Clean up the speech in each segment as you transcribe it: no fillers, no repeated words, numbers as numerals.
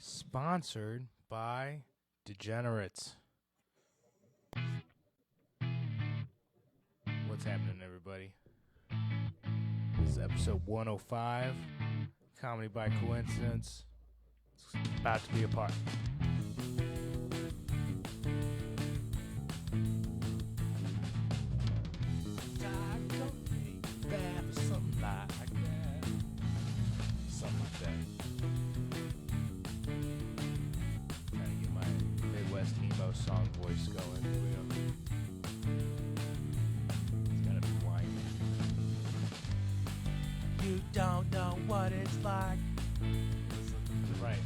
Sponsored by Degenerates. What's happening, everybody? This is episode 105, Comedy by Coincidence. It's about to be a part. Something like that. Trying to get my Midwest emo song voice going. Here we go. It's gotta be whiny. You don't know what it's like. Right.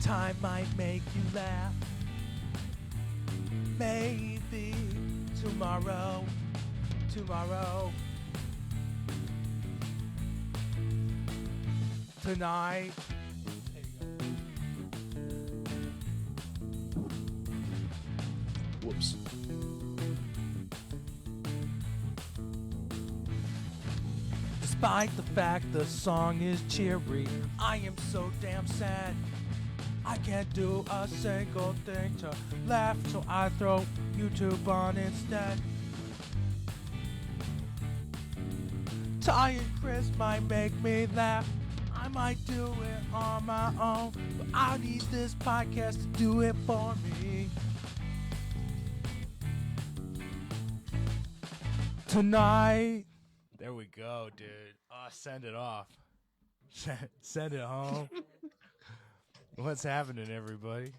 Time might make you laugh. Maybe tomorrow. Tonight. There you go. Whoops. Despite the fact the song is cheery, I am so damn sad. I can't do a single thing to laugh, so I throw YouTube on instead. Ty and Chris might make me laugh. I might do it on my own, but I need this podcast to do it for me. Tonight. There we go, dude. Oh, send it off. Send it home. What's happening, everybody?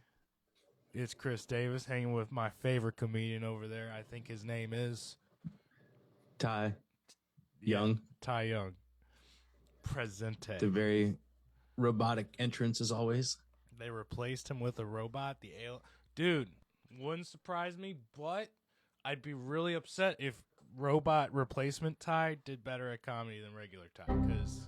It's Chris Davis hanging with my favorite comedian over there. I think his name is Ty Young. Ty Young. Presente. The very robotic entrance as always. They replaced him with a robot. Dude, wouldn't surprise me, but I'd be really upset if robot replacement Ty did better at comedy than regular Ty, because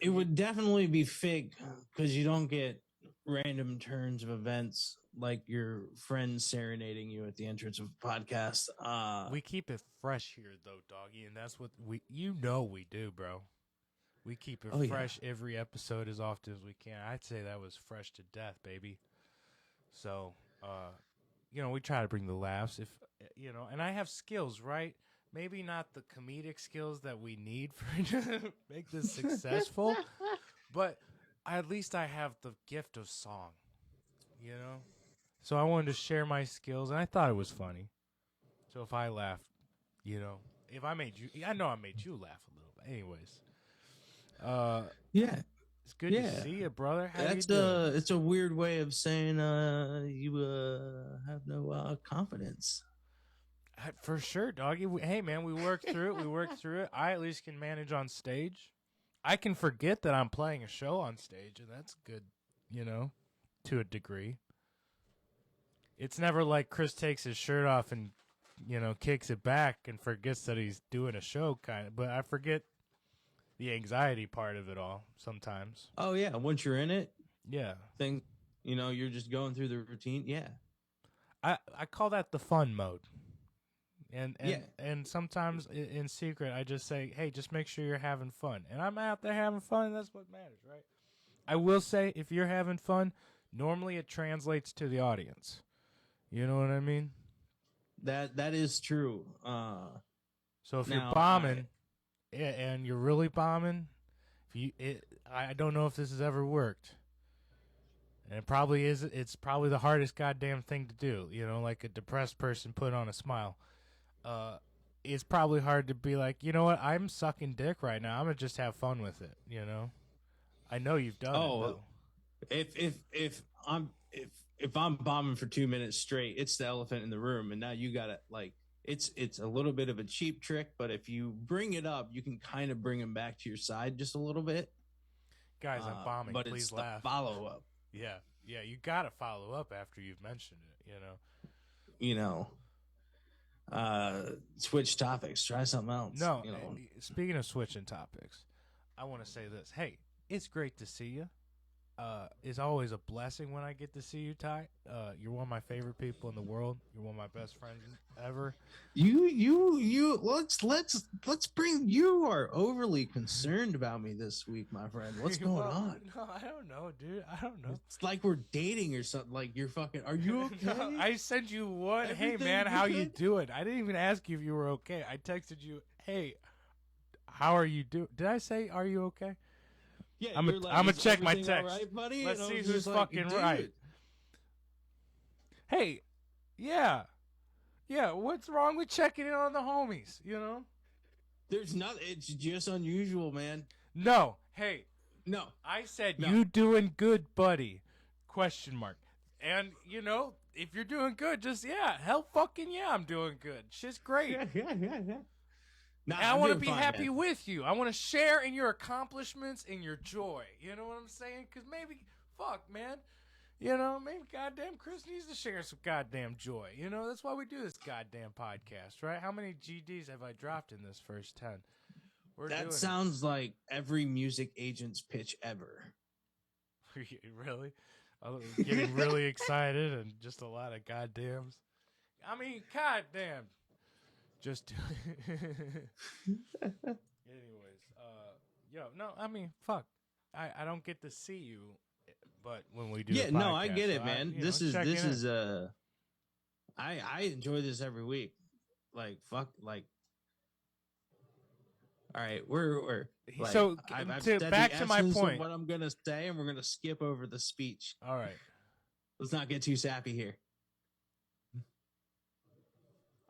it would definitely be fake because you don't get random turns of events like your friends serenading you at the entrance of a podcast. We keep it fresh here, though, doggy, and that's what we do, bro. We keep it fresh every episode as often as we can. I'd say that was fresh to death, baby. So, we try to bring the laughs, and I have skills, right? Maybe not the comedic skills that we need to make this successful, but at least I have the gift of song, So I wanted to share my skills, and I thought it was funny. So if I laughed, if I made you, I know I made you laugh a little bit. Anyways, yeah, it's good to see you, brother. How you doing? It's a weird way of saying you have no confidence. For sure, doggy. Hey, man, we worked through it. I at least can manage on stage. I can forget that I'm playing a show on stage, and that's good, to a degree. It's never like Chris takes his shirt off and, kicks it back and forgets that he's doing a show, kind of. But I forget the anxiety part of it all sometimes. Oh, yeah. Once you're in it, yeah. You're just going through the routine. Yeah. I call that the fun mode. And sometimes in secret, I just say, hey, just make sure you're having fun. And I'm out there having fun, and that's what matters, right? I will say, if you're having fun, normally it translates to the audience. You know what I mean? That is true. So if you're bombing, and you're really bombing, I don't know if this has ever worked. And it probably is. It's probably the hardest goddamn thing to do. Like a depressed person put on a smile. It's probably hard to be like, you know what? I'm sucking dick right now. I'm gonna just have fun with it. I know you've done it. Though. If I'm bombing for 2 minutes straight, it's the elephant in the room, and now you gotta it's a little bit of a cheap trick, but if you bring it up, you can kind of bring them back to your side just a little bit. Guys, I'm bombing. But please it's laugh. The follow up. Yeah, you gotta follow up after you've mentioned it. Switch topics. Try something else. No, speaking of switching topics, I want to say this. Hey, it's great to see you. is always a blessing when I get to see you, Ty. You're one of my favorite people in the world. You're one of my best friends ever. You. Let's bring. You are overly concerned about me this week, my friend. What's going on? No, I don't know, dude. I don't know. It's like we're dating or something. Like you're fucking. Are you okay? No, I sent you one. Everything Hey, man, how you good? doing? I didn't even ask you if you were okay. I texted you, hey, how are you doing? Did I say, are you okay? Yeah, I'm gonna check my text. All right, buddy? Let's And I see was who's just like, fucking dude, right. Hey, yeah. What's wrong with checking in on the homies? You know? There's not. It's just unusual, man. No. Hey, No. I said No. you doing good, buddy? Question mark. And you know, if you're doing good, just hell fucking yeah, I'm doing good. Shit's great. Nah, And I want to be happy with you. I want to share in your accomplishments and your joy. You know what I'm saying? Because maybe, fuck, man. You know, maybe goddamn Chris needs to share some goddamn joy. You know, that's why we do this goddamn podcast, right? How many GDs have I dropped in this first 10? That sounds like every music agent's pitch ever. Really? I'm getting really excited and just a lot of goddams. I mean, goddamn. Just anyways, no, I mean, fuck. I don't get to see you, but when we do, Yeah, the no, podcast, I get it, so man. This is I enjoy this every week. Like fuck, like. All right, we're like, so I've said back the to my essence of point. what I'm gonna say, and we're gonna skip over the speech. All right. Let's not get too sappy here.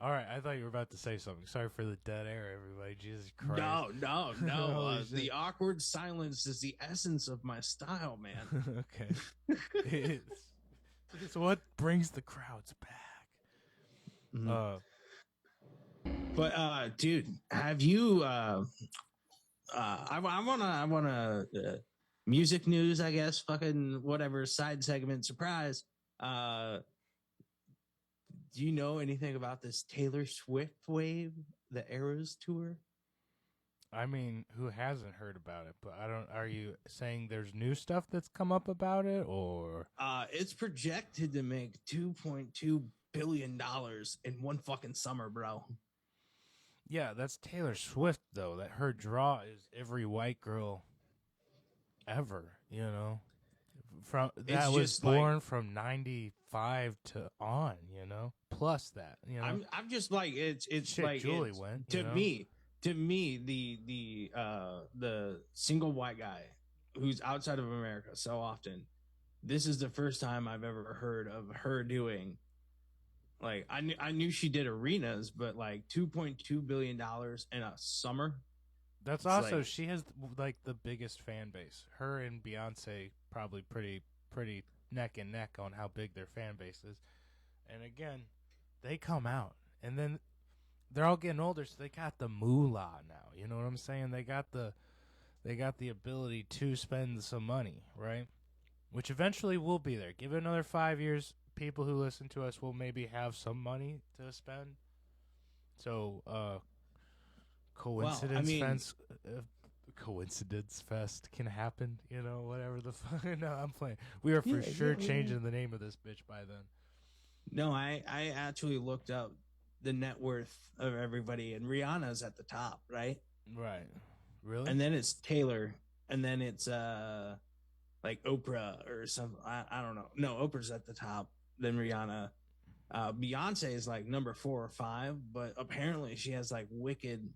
All right, I thought you were about to say something. Sorry for the dead air, everybody. Jesus Christ. No. Holy The awkward silence is the essence of my style, man. Okay. It's what brings the crowds back. Mm-hmm. But dude, have you I wanna music news, I guess, fucking whatever, side segment, surprise. Do you know anything about this Taylor Swift wave, the Eras tour? I mean, who hasn't heard about it? But I don't. Are you saying there's new stuff that's come up about it, or? It's projected to make $2.2 billion in one fucking summer, bro. Yeah, that's Taylor Swift, though. That her draw is every white girl ever. You know, that was born from 95 to on. You know, plus that. You know, I'm just like it's shit, like Julie it's, went to me. To me, the single white guy who's outside of America so often, this is the first time I've ever heard of her doing. Like I knew she did arenas, but like $2.2 billion in a summer. That's also like, she has like the biggest fan base. Her and Beyonce probably pretty neck and neck on how big their fan base is. And again, they come out and then they're all getting older, so they got the moolah now. You know what I'm saying? They got the ability to spend some money, right? Which eventually will be there. Give it another 5 years, people who listen to us will maybe have some money to spend. So, coincidence fest can happen. You know, whatever the fuck. No, I'm playing. We are for sure changing the name of this bitch by then. No, I actually looked up the net worth of everybody, and Rihanna's at the top, right? Right. Really? And then it's Taylor, and then it's like Oprah or something. I don't know. No, Oprah's at the top, then Rihanna. Beyonce is like number 4 or 5, but apparently she has like wicked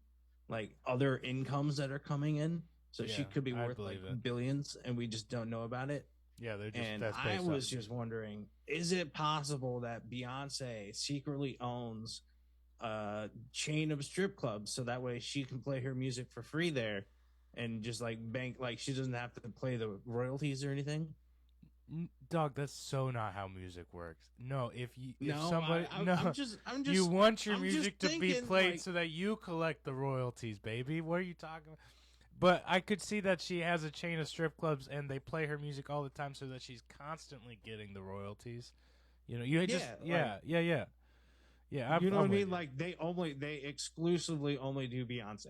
like other incomes that are coming in, so she could be worth like billions, and we just don't know about it. Yeah, they're just. And I was just wondering, is it possible that Beyonce secretly owns a chain of strip clubs so that way she can play her music for free there and just like bank, like she doesn't have to play the royalties or anything? Dog, that's so not how music works. No, if somebody, I'm just you want your music to be played like, so that you collect the royalties, baby. What are you talking about? But I could see that she has a chain of strip clubs and they play her music all the time so that she's constantly getting the royalties. You know, you just Yeah. You know what I mean? Like they exclusively only do Beyonce.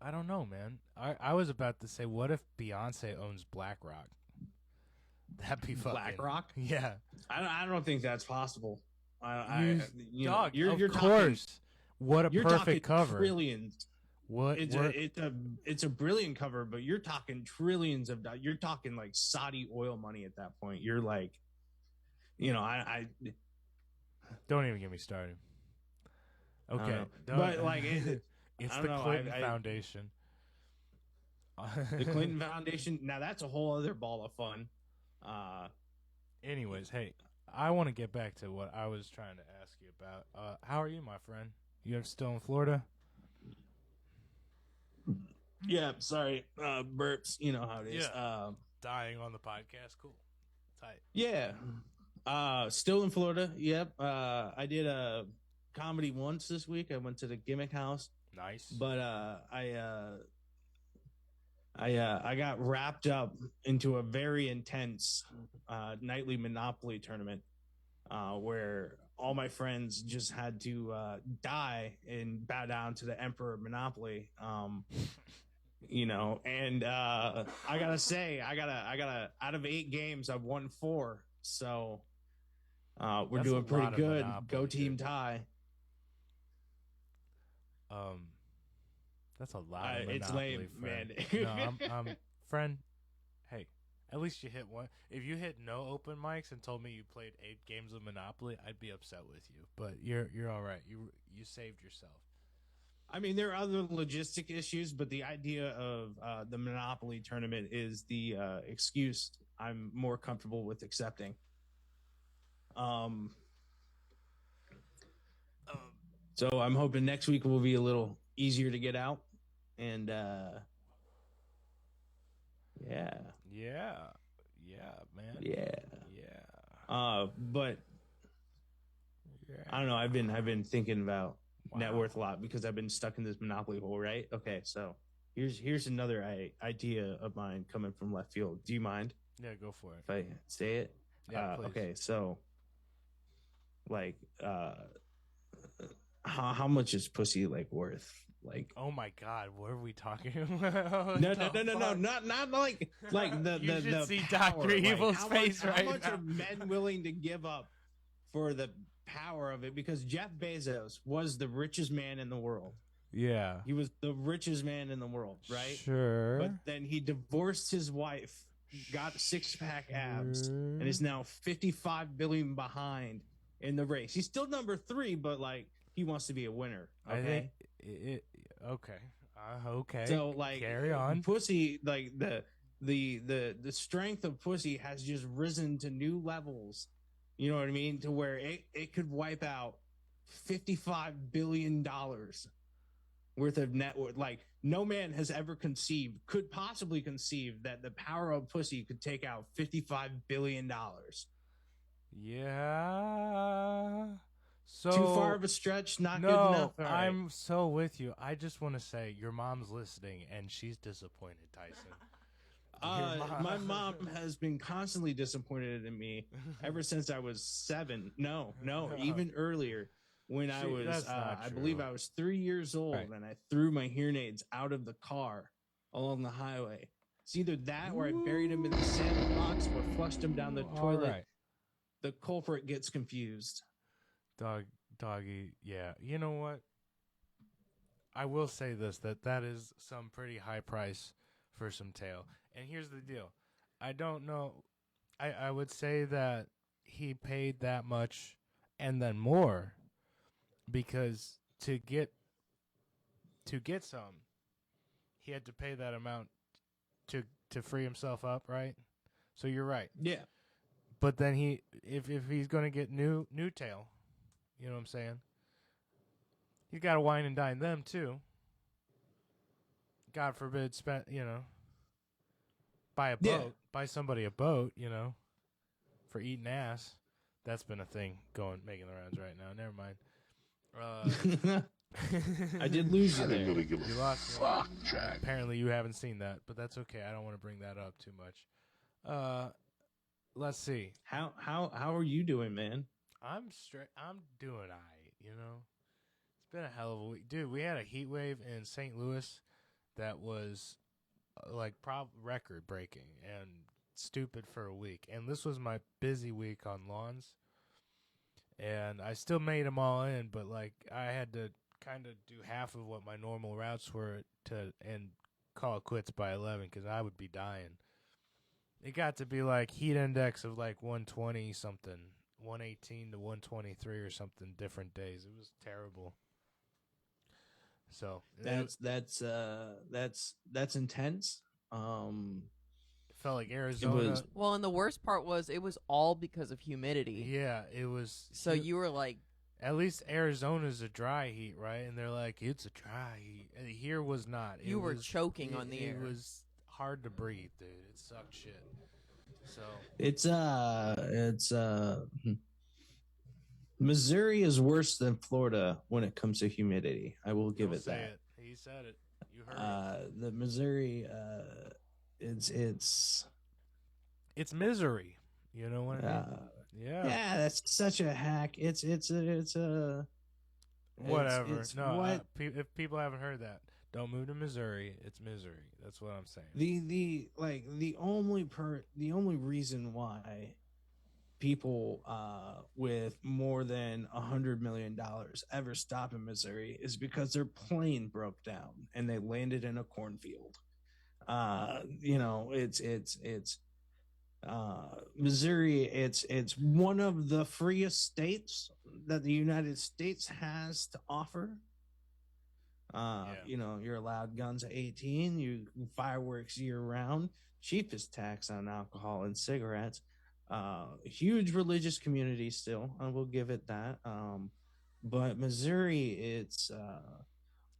I don't know, man. I was about to say, what if Beyonce owns BlackRock? That'd be fucking BlackRock. Yeah. I don't think that's possible. Dog, you're of course. Talking, what a you're perfect talking cover. Trillions. What it's a brilliant cover, but you're talking trillions of dollars. You're talking like Saudi oil money at that point. You're like, I don't even get me started. Okay, but like it's the Clinton Foundation. The Clinton Foundation. Now that's a whole other ball of fun. Anyways, hey, I want to get back to what I was trying to ask you about. How are you, my friend? You still in Florida? Yeah, sorry. Burps, you know how it is. Yeah. Dying on the podcast. Cool. Tight. Yeah. Still in Florida. Yep. I did a comedy once this week. I went to the Gimmick House. Nice. But I got wrapped up into a very intense nightly Monopoly tournament where all my friends just had to die and bow down to the Emperor of Monopoly. And I gotta say, I gotta out of 8 games, I've won 4. So we're That's doing pretty good. Monopoly, Go team dude. tie. That's a lot of Monopoly, it's lame, friend. man. No, friend. Hey, at least you hit one. If you hit no open mics and told me you played 8 games of Monopoly, I'd be upset with you. But you're all right. You saved yourself. I mean, there are other logistic issues, but the idea of the Monopoly tournament is the excuse I'm more comfortable with accepting. So I'm hoping next week will be a little easier to get out, and yeah, man, but I don't know. I've been thinking about net worth a lot because I've been stuck in this Monopoly hole, right? Okay, so here's another idea of mine coming from left field. Do you mind? Yeah, go for it. If I say it? Yeah, please. Okay, so like how much is pussy like worth? Like, oh my god, what are we talking about? No, not like the you should the see power. Dr. Evil's face right now. How much now. are men willing to give up for the power of it? Because Jeff Bezos was the richest man in the world. Yeah, he was the richest man in the world, right? Sure. But then he divorced his wife, got 6-pack abs, and is now 55 billion behind in the race. He's still number 3, but like he wants to be a winner. Okay. I think okay. Okay. So like, carry on. Pussy, like the strength of pussy has just risen to new levels. You know what I mean? To where it could wipe out $55 billion worth of net worth. Like no man has ever could possibly conceive that the power of pussy could take out $55 billion. Yeah. So too far of a stretch, not good enough. All right. I'm so with you. I just want to say your mom's listening and she's disappointed, Tyson. My mom has been constantly disappointed in me ever since I was 7. No, even earlier when I was, I believe I was 3 years old, right. And I threw my hearing aids out of the car along the highway. It's either that or I buried them in the sandbox or flushed them down the toilet. Right. The culprit gets confused. Doggy, yeah. You know what? I will say this, that is some pretty high price for some tail. And here's the deal. I don't know. I would say that he paid that much and then more because to get some, he had to pay that amount to free himself up, right? So you're right. Yeah. But then if he's going to get new tail, you know what I'm saying? You got to wine and dine them too. God forbid, buy a boat, buy somebody a boat, for eating ass. That's been a thing making the rounds right now. Never mind. I did lose you there. I didn't really give a fuck, Jack. Apparently you haven't seen that, but that's okay. I don't want to bring that up too much. Let's see. How are you doing, man? I'm doing all right, It's been a hell of a week. Dude, we had a heat wave in St. Louis that was like record breaking and stupid for a week. And this was my busy week on lawns. And I still made them all in, but like I had to kind of do half of what my normal routes were and call it quits by 11 because I would be dying. It got to be like heat index of like 120 something, 118 to 123 or something different days. It was terrible. So that's intense. It felt like Arizona. Well, and the worst part was it was all because of humidity. Yeah, it was. So you were like, at least Arizona's a dry heat, right? And they're like, it's a dry heat. And here was not. You were choking on the air. It was hard to breathe, dude. It sucked shit. So it's Missouri is worse than Florida when it comes to humidity. I will give it that. He said it. You heard it. The Missouri, it's misery. You know what I mean? Yeah, that's such a hack. It's whatever. It's no, if people haven't heard that, don't move to Missouri. It's misery. That's what I'm saying. The only reason why people with more than $100 million ever stop in Missouri is because their plane broke down and they landed in a cornfield. It's Missouri. It's one of the freest states that the United States has to offer. You're allowed guns at 18. You fireworks year round. Cheapest tax on alcohol and cigarettes. Huge religious community still. I will give it that. But Missouri, it's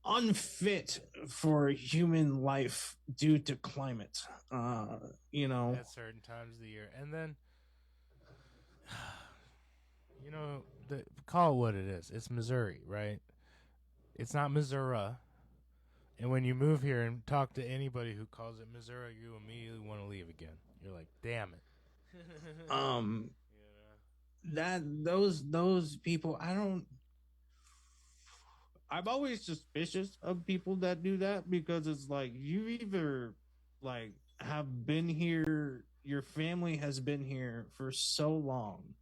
unfit for human life due to climate. At certain times of the year, and then call it what it is. It's Missouri, right? It's not Missouri. And when you move here and talk to anybody who calls it Missouri, you immediately want to leave again. You're like, damn it. Those people, I'm always suspicious of people that do that because it's like you either like have been here, your family has been here for so long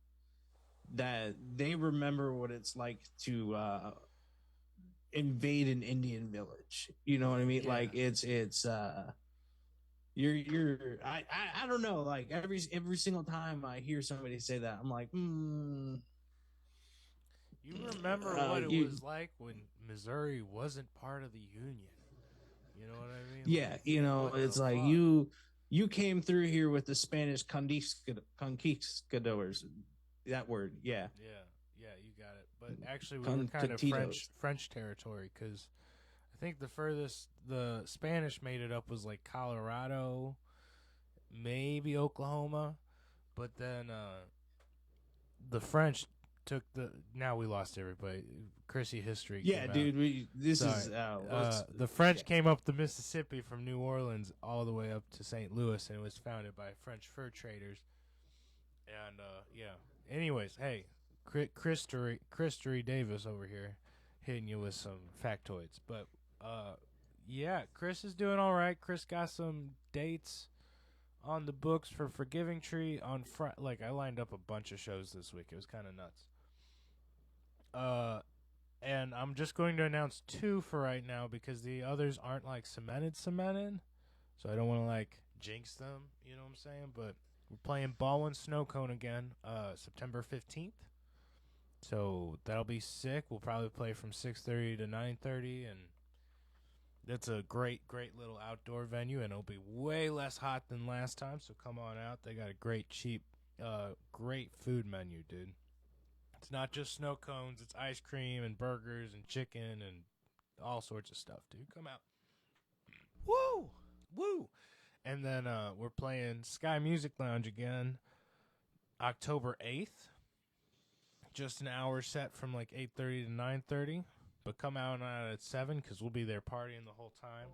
that they remember what it's like to invade an Indian village. You know what I mean? Yeah. Like it's I don't know, like every single time I hear somebody say that, I'm like, You remember what it was like when Missouri wasn't part of the Union. You know what I mean? Yeah, it's like you came through here with the Spanish conquistadors. That word, yeah. Yeah, you got it. But actually, we were kind of French territory because I think the furthest the Spanish made it up was like Colorado, maybe Oklahoma, but then the French took now we lost everybody. Chrissy history. Yeah, dude. The French came up the Mississippi from New Orleans all the way up to St. Louis, and it was founded by French fur traders. And anyways, hey, Christery Davis over here hitting you with some factoids, but Chris is doing all right. Chris got some dates on the books for Forgiving Tree on Friday. Like I lined up a bunch of shows this week. It was kind of nuts. And I'm just going to announce 2 for right now because the others aren't like cemented. So I don't want to like jinx them. You know what I'm saying? But we're playing Baldwin Snow Cone again, September 15th. So that'll be sick. We'll probably play from 6:30 to 9:30, and that's a great little outdoor venue, and it'll be way less hot than last time. So come on out. They got a great, cheap, great food menu, dude. It's not just snow cones. It's ice cream and burgers and chicken and all sorts of stuff, dude. Come out. Woo! And then we're playing Sky Music Lounge again, October 8th. Just an hour set from like 8:30 to 9:30. But come out at 7 because we'll be there partying the whole time.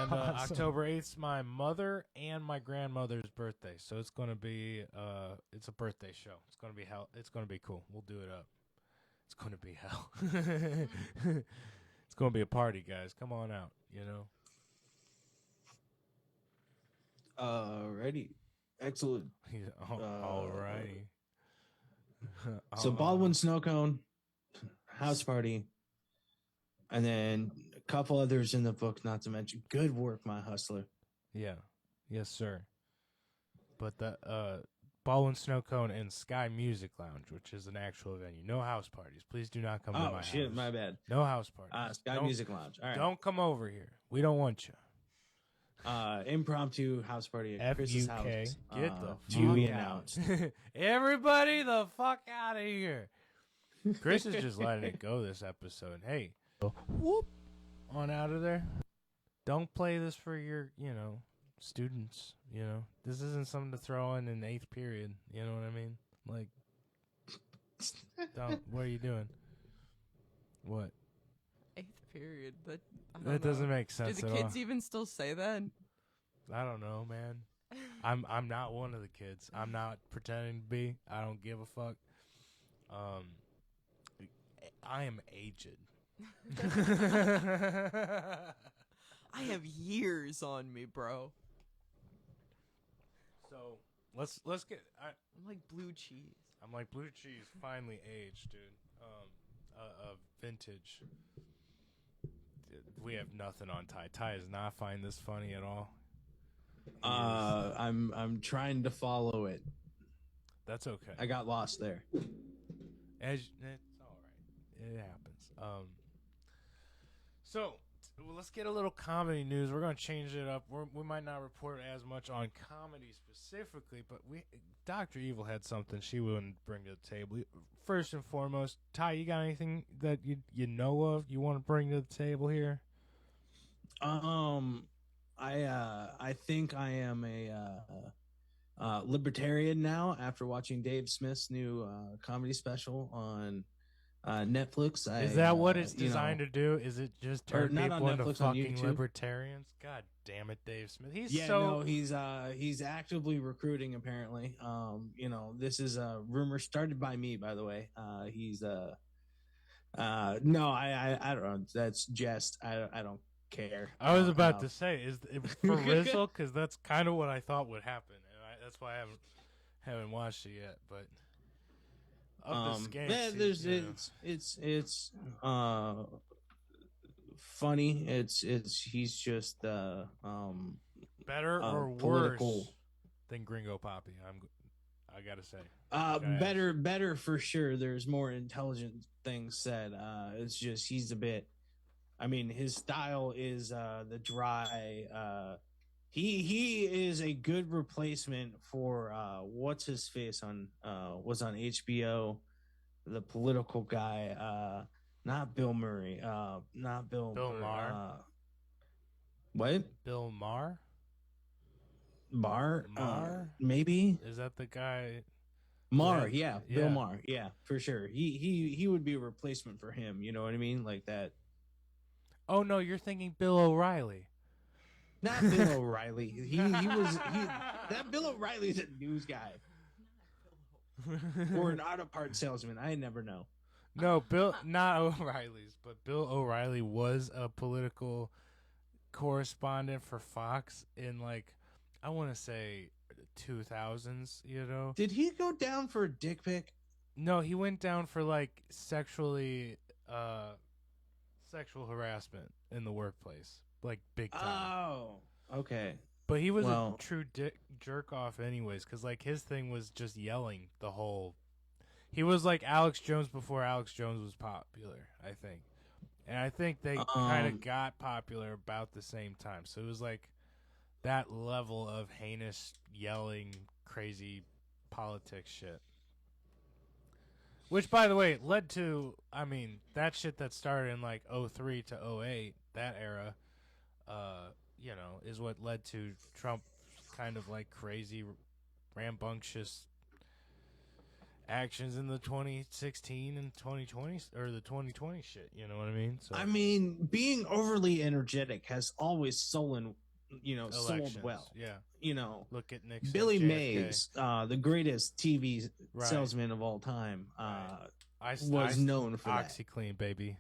And October 8th is my mother and my grandmother's birthday. So it's going to be, it's a birthday show. It's going to be hell. It's going to be cool. We'll do it up. It's going to be hell. It's gonna be a party, guys. Come on out. Ready. Excellent. All righty. So Baldwin Snow Cone, House Party, and then a couple others in the book, not to mention. Good work, my hustler. Yeah. Yes, sir. But the Baldwin Snow Cone and Sky Music Lounge, which is an actual venue. No house parties. Please do not come to my house. Oh, shit, my bad. No house parties. Sky Music Lounge. All right. Don't come over here. We don't want you. Impromptu house party at Chris's house. Get the to be fuck announced. out. Everybody the fuck out of here. Chris is just letting it go this episode. Hey, whoop on out of there. Don't play this for your, students. This isn't something to throw in 8th period. You know what I mean? Like, don't. What are you doing? What? 8th period. That doesn't make sense. Do the kids even still say that? I don't know, man. I'm not one of the kids. I'm not pretending to be. I don't give a fuck. I am aged. I have years on me, bro. So let's get. I'm like blue cheese. I'm like blue cheese, finally aged, dude. Vintage. We have nothing on Ty. Ty does not find this funny at all. I'm trying to follow it. That's okay. I got lost there. It's all right. It happens. So let's get a little comedy news. We're gonna change it up. We might not report as much on comedy specifically, but Dr. Evil had something she wouldn't bring to the table. First and foremost, Ty, you got anything that you know of you want to bring to the table here? I think I am a libertarian now after watching Dave Smith's new comedy special on Netflix. Is that what it's designed to do? Is it just turn people into fucking libertarians? God damn it, Dave Smith. He's actively recruiting apparently. This is a rumor started by me, by the way. No, I don't know. That's jest. I don't care. I was about to say, is it for Rizzle? Because that's kind of what I thought would happen, and that's why I haven't watched it yet. But it's funny. He's just better or political. worse than Gringo Poppy. I gotta say, better for sure. There's more intelligent things said. It's just he's a bit. I mean, his style is the dry. He is a good replacement for what's his face was on HBO, the political guy. Not Bill Murray. Not Bill Maher. What? Bill Maher? Maher? Maybe. Is that the guy? Maher, yeah. Bill Maher, yeah, for sure. He would be a replacement for him. You know what I mean? Like that. Oh no, you're thinking Bill O'Reilly. Not Bill O'Reilly. That Bill O'Reilly's a news guy. Or an auto part salesman. I never know. No, not O'Reilly's, but Bill O'Reilly was a political correspondent for Fox in I want to say 2000s, Did he go down for a dick pic? No, he went down for sexual harassment in the workplace, big time. Oh, okay. But he was a true jerk off anyways, because his thing was just yelling the whole. He was like Alex Jones before Alex Jones was popular, I think, and I think they kind of got popular about the same time. So it was that level of heinous yelling, crazy politics shit. Which, by the way, led to, that shit that started in 03 to 08, that era, is what led to Trump kind of crazy, rambunctious actions in the 2016 and 2020, or the 2020 shit, you know what I mean? So being overly energetic has always sold well. Yeah. Look at Nixon. Billy Mays, the greatest TV salesman of all time, was known for OxyClean, baby.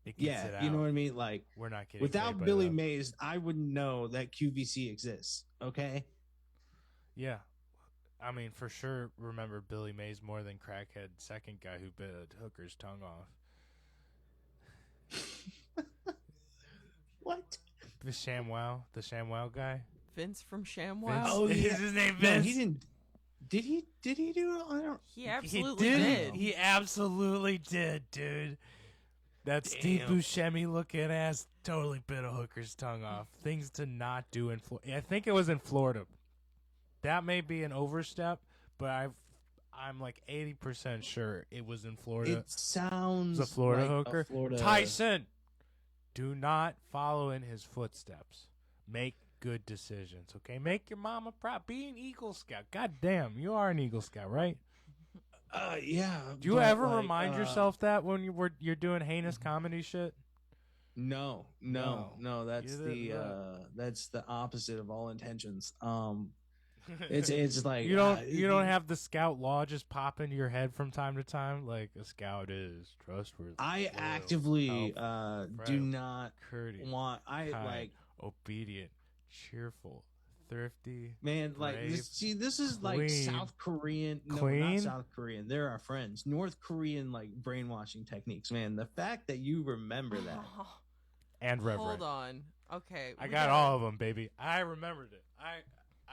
It gets Yeah, it out. you know what I mean? Like, We're not getting without paid by Billy them. Mays, I wouldn't know that QVC exists. Okay. Yeah. I mean, for sure, remember Billy Mays more than crackhead second guy who bit a hooker's tongue off. What? The ShamWow guy. Vince from ShamWow. Vince? Oh, Is yeah. his name No, Vince? he didn't. Did he? Did he do it? I don't. He absolutely he did. He absolutely did, dude. That Steve Damn. Buscemi looking ass totally bit a hooker's tongue off. Things to not do in Florida. I think it was in Florida. That may be an overstep, but I'm like 80% sure it was in Florida. It sounds It was a Florida like hooker. A Florida... Tyson, do not follow in his footsteps. Make good decisions, okay? Make your mama proud. Be an Eagle Scout. God damn, you are an Eagle Scout, right? Yeah. Do you but, ever like, remind yourself that when you're doing heinous comedy shit? No. That's You that's the opposite of all intentions. It's like you don't have the scout law just pop into your head from time to time, like a scout is trustworthy. I loyal, actively helpful, do not courteous, want. I kind, like. obedient, cheerful, thrifty. Man, like brave, this is like clean. South Korean. No, Clean? not South Korean. They're our friends. North Korean like brainwashing techniques. Man, the fact that you remember that. and reverent. Hold on. Okay. I got all of them, baby. I remembered it.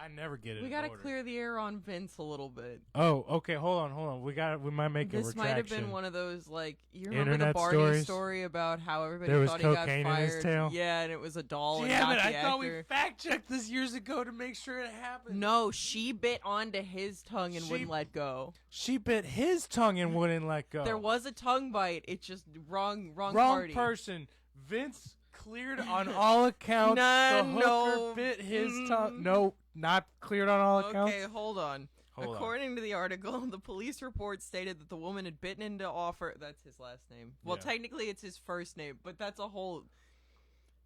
I never get it. We in gotta order. clear the air on Vince a little bit. Oh, okay. Hold on. We might make a This retraction. might have been one of those, like, you remember Internet the Barney stories? story about how everybody There was thought he got cocaine in fired? his tail? Yeah, and it was a doll and Damn not it! the I thought we actor. fact checked this years ago to make sure it happened. No, she bit onto his tongue and She- wouldn't let go. She bit his tongue and wouldn't let go. There was a tongue bite. It's just wrong wrong party. person. Vince cleared on all accounts. No, the hooker no. bit his tongue. No, not cleared on all accounts. Okay, hold on. Hold on. According to the article, the police report stated that the woman had bitten into Offer. That's his last name. Well, Yeah. technically it's his first name, but that's a whole.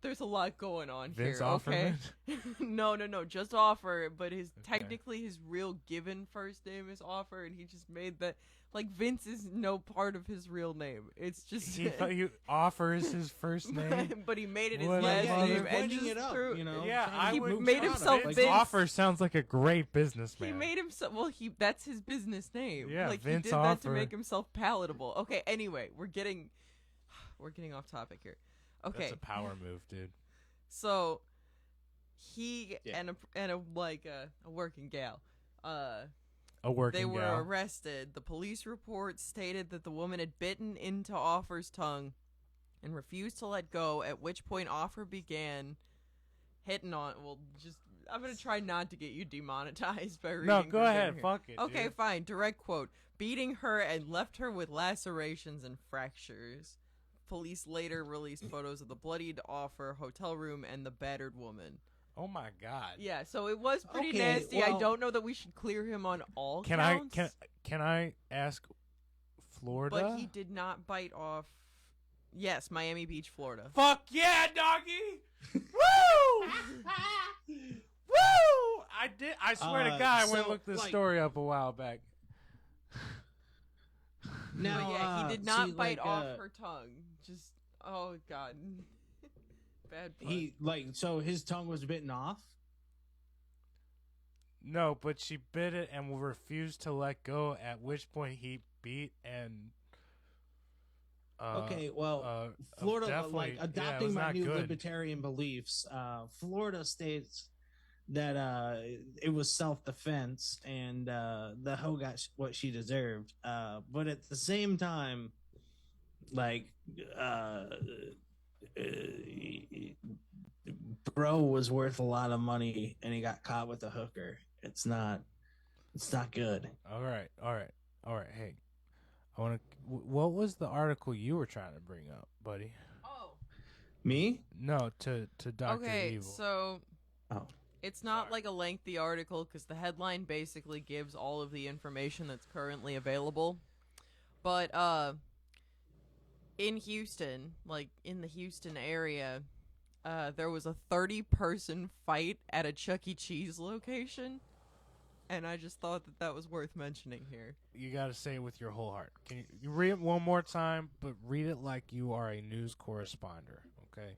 There's a lot going on Vince here. Okay. Offerman? No, just Offer. But his Okay. technically his real given first name is Offer, and he just made that. Like, Vince is no part of his real name. It's just. He offers his first name. But he made it his What a last mother- name He's and pointing just it up, threw. you know. Yeah, trying to I He would. move made product. himself Vince Vince. Offer sounds like a great businessman. He made himself. Well, that's his business name. Yeah, like Vince he did that Offer. to make himself palatable. Okay. Anyway, we're getting off topic here. Okay. That's a power move, dude. So he Yeah. and a working gal. A working They were gal. arrested. The police report stated that the woman had bitten into Offer's tongue and refused to let go, at which point Offer began hitting on. Well, just I'm going to try not to get you demonetized by reading No, go verbatim ahead. here. Fuck it. Okay, dude. fine. Direct quote. Beating her and left her with lacerations and fractures. Police later released photos of the bloodied Offer hotel room and the battered woman. Oh my god. Yeah, so it was pretty Okay, nasty. I well- don't know that we should clear him on all Can counts. can I ask Florida? But he did not bite off. Yes, Miami Beach, Florida. Fuck yeah, doggy! Woo! Woo! I did. I swear to God, I went and so, looked this like- story up a while back. Now, But yeah, he did not see, bite like, off her tongue. Just oh god, bad. Pun. He so his tongue was bitten off. No, but she bit it and refused to let go. At which point he beat and. Okay, well, Florida, definitely- like yeah, it adopting was my not new good. libertarian beliefs, Florida states that it was self-defense and the hoe got what she deserved. But at the same time, like, bro was worth a lot of money and he got caught with a hooker. It's not good. All right. Hey, I want to. What was the article you were trying to bring up, buddy? Oh. Me? No, to Doctor Okay, Evil. so Oh. it's not Sorry. like a lengthy article because the headline basically gives all of the information that's currently available. But in Houston, like in the Houston area, there was a 30-person fight at a Chuck E. Cheese location. and I just thought that that was worth mentioning here. You got to say it with your whole heart. Can you read it one more time, but read it like you are a news correspondent, okay?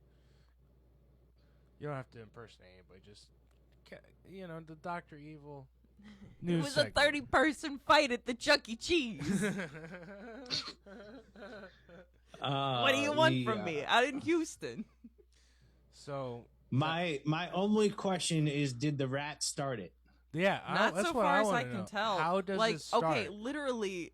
You don't have to impersonate anybody. Just, the Dr. Evil news It was segment. a 30-person fight at the Chuck E. Cheese. What do you want from me? Out in Houston. So my only question is, did the rat start it? yeah, Not that's so what far I as I wanna can know. tell. How does like, it start? okay, literally,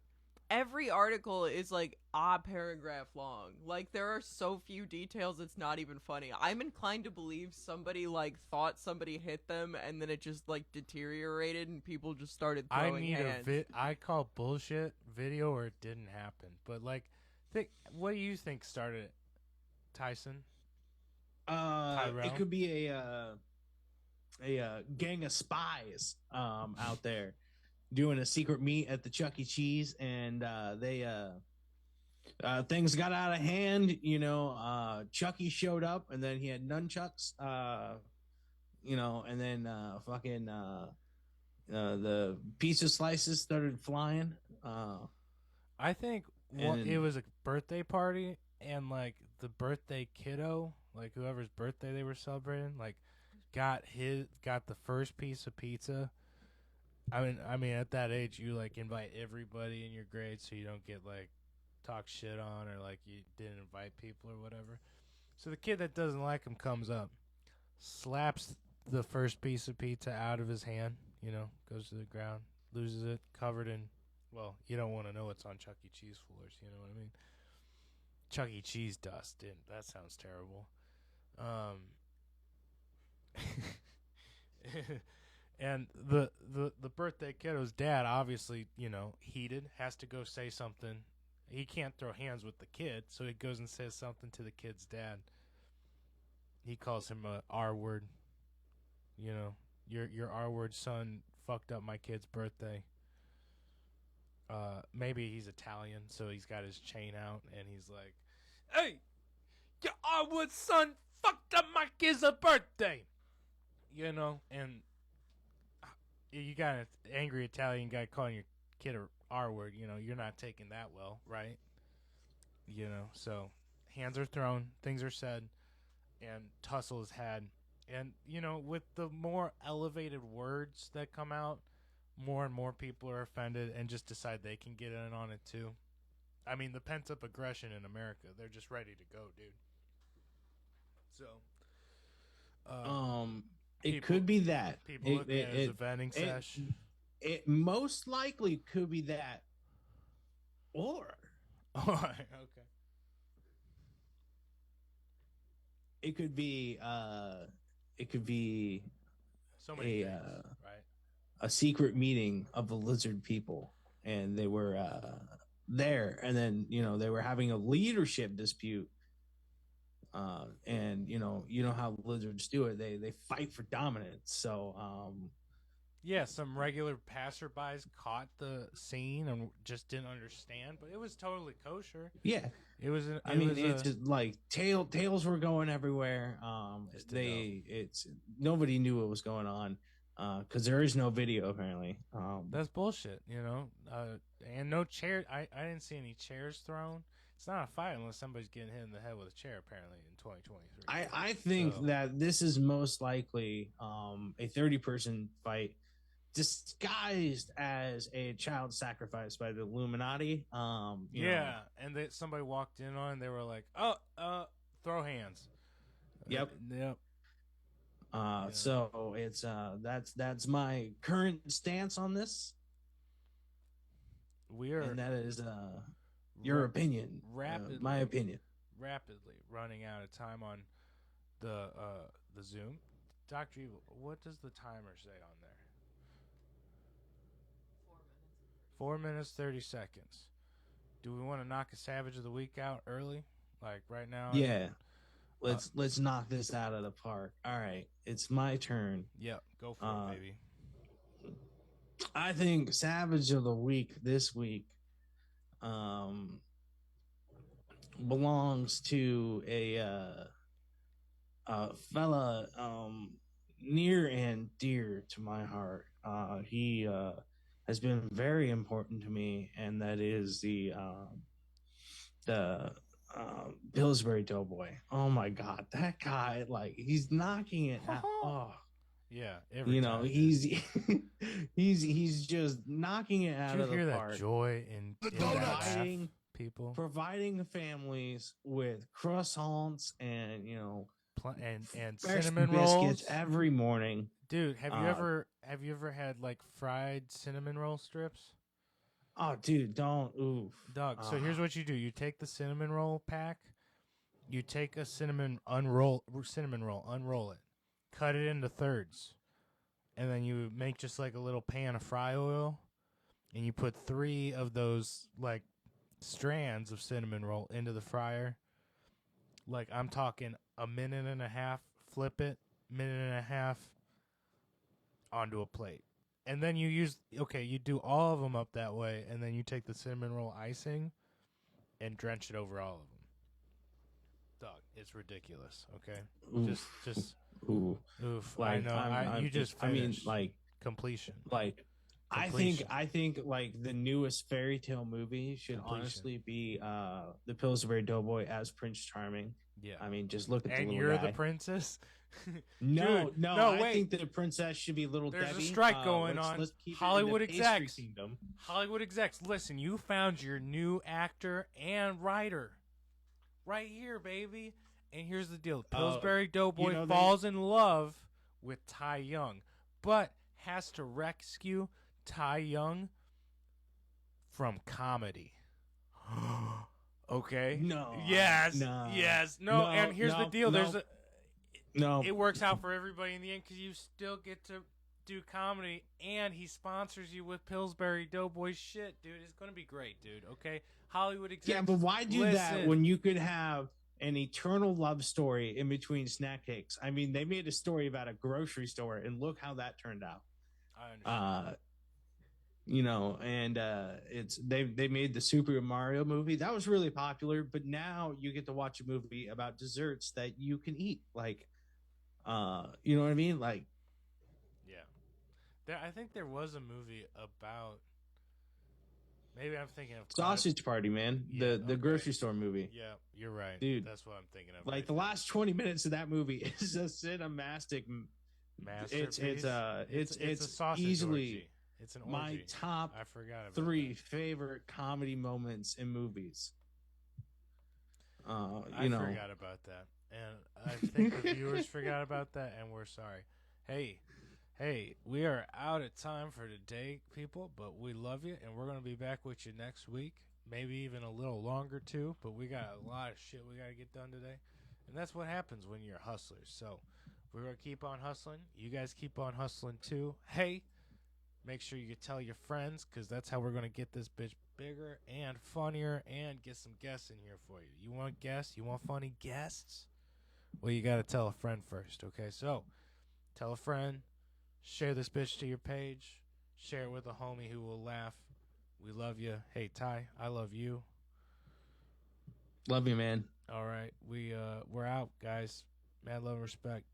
every article is like a paragraph long. Like, there are so few details, it's not even funny. I'm inclined to believe somebody like thought somebody hit them, and then it just like deteriorated, and people just started I throwing need hands. I call bullshit video or it didn't happen. But like, what do you think started it, Tyson? Tyrell? It could be a gang of spies out there doing a secret meet at the Chuck E. Cheese, and they things got out of hand. Chucky showed up, and then he had nunchucks. And then fucking the pizza slices started flying. I think it was a birthday party, and like the birthday kiddo, like whoever's birthday they were celebrating, like got the first piece of pizza. I mean, at that age, you like invite everybody in your grade, so you don't get like talk shit on or like you didn't invite people or whatever. So the kid that doesn't like him comes up, slaps the first piece of pizza out of his hand. Goes to the ground, loses it, covered in. Well, you don't want to know what's on Chuck E. Cheese floors. You know what I mean? Chuck E. Cheese dust. That sounds terrible. And the birthday kiddo's dad, obviously, heated, has to go say something. He can't throw hands with the kid, so he goes and says something to the kid's dad. He calls him a R word. Your R word son fucked up my kid's birthday. Maybe he's Italian, so he's got his chain out, and he's like, "Hey, your R word son fucked up my kid's birthday." And you got an angry Italian guy calling your kid a R word. You're not taking that well, right? So hands are thrown, things are said, and tussle is had. And, with the more elevated words that come out, more and more people are offended and just decide they can get in on it too. I mean, the pent-up aggression in America, they're just ready to go, dude. So, it could be that. People looking at it as a vending sesh. It most likely could be that. Or. Okay. It could be so many things, right? A secret meeting of the lizard people, and they were there, and then they were having a leadership dispute, and how lizards do it, they fight for dominance. So yeah, some regular passerbys caught the scene and just didn't understand, but it was totally kosher. Yeah, it was. It's just like tails were going everywhere. Nobody knew what was going on because there is no video apparently. That's bullshit, and no chair. I didn't see any chairs thrown. It's not a fight unless somebody's getting hit in the head with a chair. Apparently, in 2023. I think that this is most likely a 30-person fight disguised as a child sacrifice by the Illuminati. And somebody walked in on, and they were like, "Oh, throw hands." Yep. Yep. So it's that's my current stance on this. And that is your opinion. Rapidly, my opinion. Rapidly running out of time on the Zoom. Dr. Evil, what does the timer say on there? 4 minutes, 30 seconds. Do we want to knock a Savage of the Week out early? Like right now? Yeah. Let's knock this out of the park. All right. It's my turn. Yep. Go for it, baby. I think Savage of the Week this week belongs to a fella near and dear to my heart. he has been very important to me, and that is the Pillsbury Doughboy. Oh my God, that guy! Like he's knocking it out. Oh, yeah, every time, he's he's just knocking it out Did of you hear the that park. joy in Providing people, providing families with croissants and and fresh cinnamon biscuits rolls every morning. Dude, have you ever had like fried cinnamon roll strips? Oh, dude, don't. Oof. Dog, so here's what you do. You take the cinnamon roll pack, you take a cinnamon roll, unroll it, cut it into thirds, and then you make just like a little pan of fry oil, and you put 3 of those like strands of cinnamon roll into the fryer. Like I'm talking a minute and a half, flip it, minute and a half onto a plate. And then you do all of them up that way, and then you take the cinnamon roll icing and drench it over all of them. Dog, it's ridiculous, okay? Oof. Just oof. Like, I know. You just finished. like completion. Like Completion. I think like the newest fairy tale movie should honestly be the Pillsbury Doughboy as Prince Charming. Yeah. I mean, just look at and the you're little guy. the princess? No, Dude, no, no, I wait. think that the princess should be Little There's Debbie. a strike going on. Let's keep Hollywood it in the pastry execs. kingdom. Hollywood execs, listen, you found your new actor and writer right here, baby. And here's the deal. Pillsbury Doughboy falls in love with Ty Young, but has to rescue Ty Young from comedy. Okay? No. Yes. No. Yes. No, and here's the deal. There's a No. It works out for everybody in the end because you still get to do comedy, and he sponsors you with Pillsbury Doughboy shit, dude. It's going to be great, dude, okay? Hollywood execs. Yeah, but why do that when you could have an eternal love story in between snack cakes? I mean, they made a story about a grocery store, and look how that turned out. I understand. And it's they made the Super Mario movie that was really popular, but now you get to watch a movie about desserts that you can eat, like, you know what I mean? Like, yeah, I think there was a movie about. Maybe I'm thinking of Sausage Party, man. Yeah, the grocery store movie. Yeah, you're right, dude. That's what I'm thinking of. Like the last 20 minutes of that movie is a cinematic masterpiece. It's a sausage easily orgy. It's an orgy. My top I forgot about 3 favorite comedy moments in movies. I forgot about that, and I think the viewers forgot about that, and we're sorry. Hey, we are out of time for today, people, but we love you, and we're going to be back with you next week, maybe even a little longer, too, but we got a lot of shit we got to get done today, and that's what happens when you're hustlers, so we're going to keep on hustling. You guys keep on hustling, too. Hey, make sure you tell your friends, because that's how we're going to get this bitch bigger and funnier and get some guests in here for you. You want guests? You want funny guests? Well, you got to tell a friend first, okay? So, tell a friend. Share this bitch to your page. Share it with a homie who will laugh. We love you. Hey, Ty, I love you. Love you, man. All right. We're out, guys. Mad love and respect.